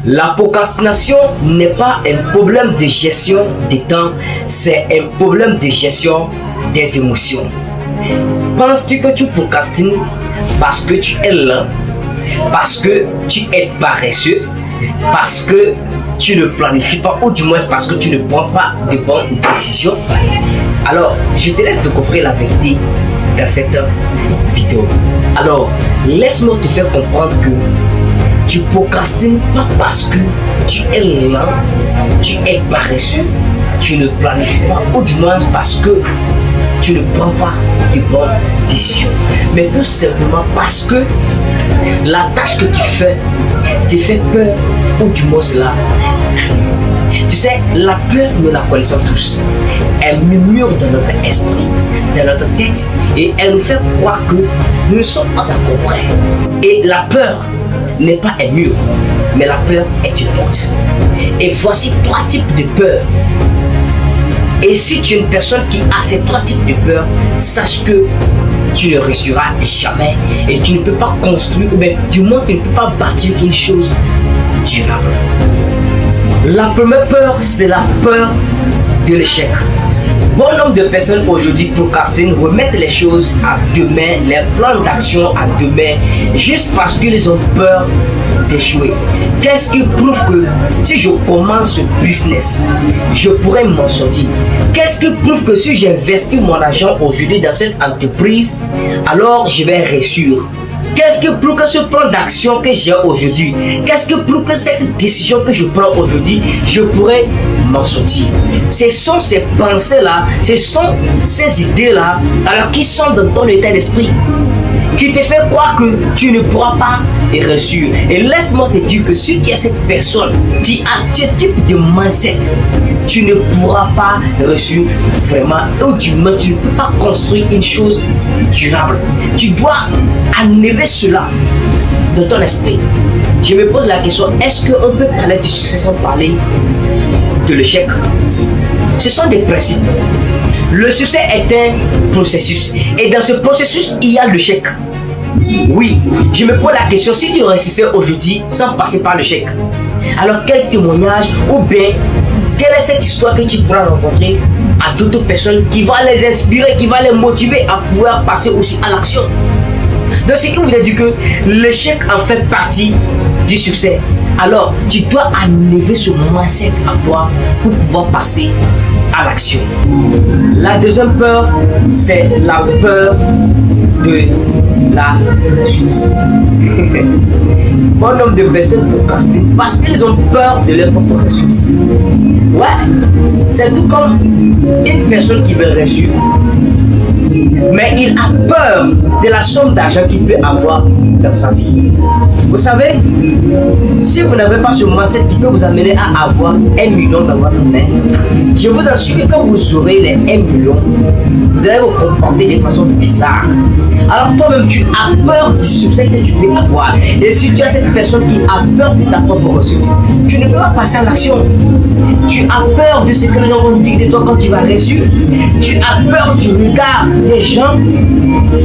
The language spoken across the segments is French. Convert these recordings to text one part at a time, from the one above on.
La procrastination n'est pas un problème de gestion des temps, c'est un problème de gestion des émotions. Penses-tu que tu procrastines parce que tu es lent, parce que tu es paresseux, parce que tu ne planifies pas, ou du moins parce que tu ne prends pas de bonnes décisions? Alors, je te laisse découvrir la vérité dans cette vidéo. Alors, laisse-moi te faire comprendre que tu procrastines pas parce que tu es lent, tu es paresseux, tu ne planifies pas, ou du moins parce que tu ne prends pas de bonnes décisions, mais tout simplement parce que la tâche que tu fais te fait peur, ou du moins cela. Tu sais, la peur, nous la connaissons tous. Elle murmure dans notre esprit, dans notre tête, et elle nous fait croire que nous ne sommes pas encore prêts. Et la peur n'est pas un mur, mais la peur est une porte. Et voici 3 types de peur. Et si tu es une personne qui a ces 3 types de peur, sache que tu ne réussiras jamais et tu ne peux pas construire, ou bien du moins tu ne peux pas bâtir une chose durable. La première peur, c'est la peur de l'échec. Bon nombre de personnes aujourd'hui procrastinent, remettent les choses à demain, les plans d'action à demain, juste parce qu'ils ont peur d'échouer. Qu'est-ce qui prouve que si je commence ce business, je pourrais m'en sortir? Qu'est-ce qui prouve que si j'investis mon argent aujourd'hui dans cette entreprise, alors je vais réussir? Qu'est-ce qui prouve que ce plan d'action que j'ai aujourd'hui, qu'est-ce qui prouve que cette décision que je prends aujourd'hui, je pourrais m'en sortir? Ce sont ces pensées-là, ce sont ces idées-là, alors qui sont dans ton état d'esprit, qui te fait croire que tu ne pourras pas réussir. Et laisse-moi te dire que si tu es cette personne qui a ce type de mindset, tu ne pourras pas réussir vraiment, ou du moins tu ne peux pas construire une chose durable. Tu dois enlever cela de ton esprit. Je me pose la question, est-ce qu'on peut parler du succès sans parler de l'échec? Ce sont des principes. Le succès est un processus, et dans ce processus il y a l'échec. Oui, je me pose la question, si tu réussissais aujourd'hui sans passer par l'échec, alors quel témoignage, ou bien quelle est cette histoire que tu pourras rencontrer à d'autres personnes qui va les inspirer, qui va les motiver à pouvoir passer aussi à l'action? Donc ce qui voulait dire que l'échec en fait partie du succès. Alors tu dois enlever ce mindset à toi pour pouvoir passer à l'action. La deuxième peur, c'est la peur de la réussite. Bon nombre de personnes procrastinent parce qu'ils ont peur de leur propre réussite. Ouais, c'est tout comme une personne qui veut réussir, mais il a peur de la somme d'argent qu'il peut avoir dans sa vie. Vous savez, si vous n'avez pas ce mindset qui peut vous amener à avoir 1 million dans votre main, je vous assure que quand vous aurez les 1 million, vous allez vous comporter de façon bizarre. Alors toi-même, tu as peur du succès que tu peux avoir. Et si tu es cette personne qui a peur de ta propre réussite, tu ne peux pas passer à l'action. Tu as peur de ce que les gens vont dire de toi quand tu vas réussir. Tu as peur du regard des gens.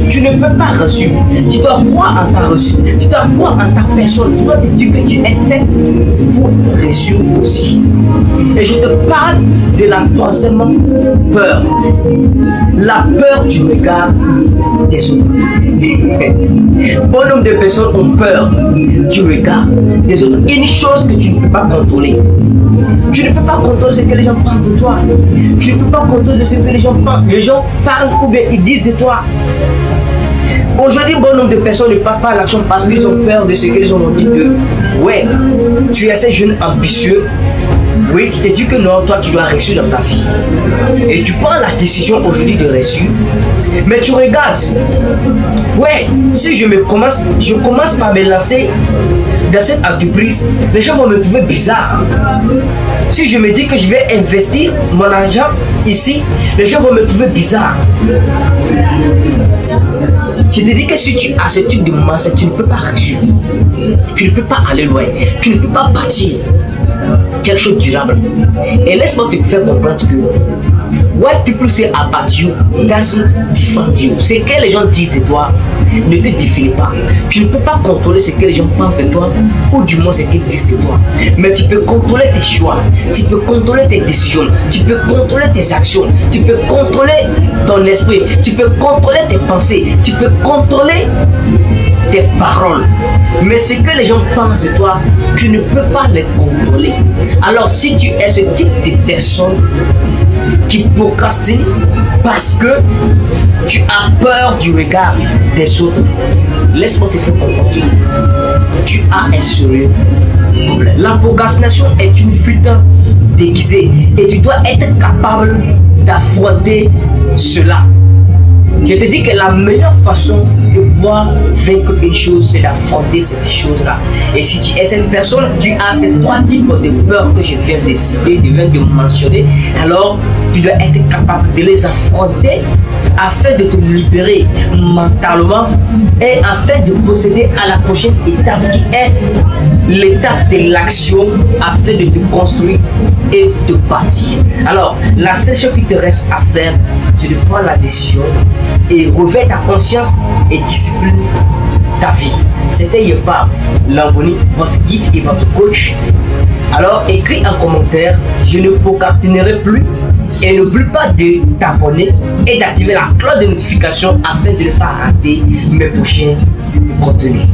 Tu ne peux pas réussir. Tu dois croire en ta réussite. Tu dois croire en ta personne. Tu dois te dire que tu es fait pour réussir aussi. Et je te parle de la 3e peur. La peur du regard des autres. Bon nombre de personnes ont peur du regard des autres. Une chose que tu ne peux pas contrôler. Tu ne peux pas contrôler ce que les gens pensent de toi. Tu ne peux pas contrôler ce que les gens pensent. Les gens parlent ou bien ils disent de toi. Aujourd'hui, bon nombre de personnes ne passent pas à l'action parce qu'ils ont peur de ce que les gens vont dire d'eux. Ouais, tu es ce jeune ambitieux. Oui, tu te dis que non, toi tu dois réussir dans ta vie. Et tu prends la décision aujourd'hui de réussir. Mais tu regardes. Ouais, si je commence par me lancer dans cette entreprise, les gens vont me trouver bizarre. Si je me dis que je vais investir mon argent ici, les gens vont me trouver bizarre. Je te dis que si tu as ce type de mindset, tu ne peux pas réussir. Tu ne peux pas aller loin. Tu ne peux pas bâtir quelque chose de durable. Et laisse-moi te faire comprendre que what people say about you doesn't define you. Ce que les gens disent de toi ne te définit pas. Tu ne peux pas contrôler ce que les gens pensent de toi ou du moins ce qu'ils disent de toi. Mais tu peux contrôler tes choix, tu peux contrôler tes décisions, tu peux contrôler tes actions, tu peux contrôler ton esprit, tu peux contrôler tes pensées, tu peux contrôler tes paroles. Mais ce que les gens pensent de toi, tu ne peux pas les contrôler. Alors si tu es ce type de personne qui procrastine parce que tu as peur du regard des autres, laisse-moi te faire comprendre. Tu as un sérieux problème. La procrastination est une fuite déguisée et tu dois être capable d'affronter cela. Je te dis que la meilleure façon de pouvoir vaincre une chose, c'est d'affronter cette chose-là. Et si tu es cette personne, tu as ces trois types de peurs que je viens de citer, je viens de mentionner, alors tu dois être capable de les affronter afin de te libérer mentalement et afin de procéder à la prochaine étape qui est l'étape de l'action afin de te construire et de bâtir. Alors, la seule chose qui te reste à faire, c'est de prendre la décision et revêt ta conscience et discipline ta vie. C'était Yepab Langoni, votre guide et votre coach. Alors, écris en commentaire, je ne procrastinerai plus. Et n'oublie pas de t'abonner et d'activer la cloche de notification afin de ne pas rater mes prochains contenus.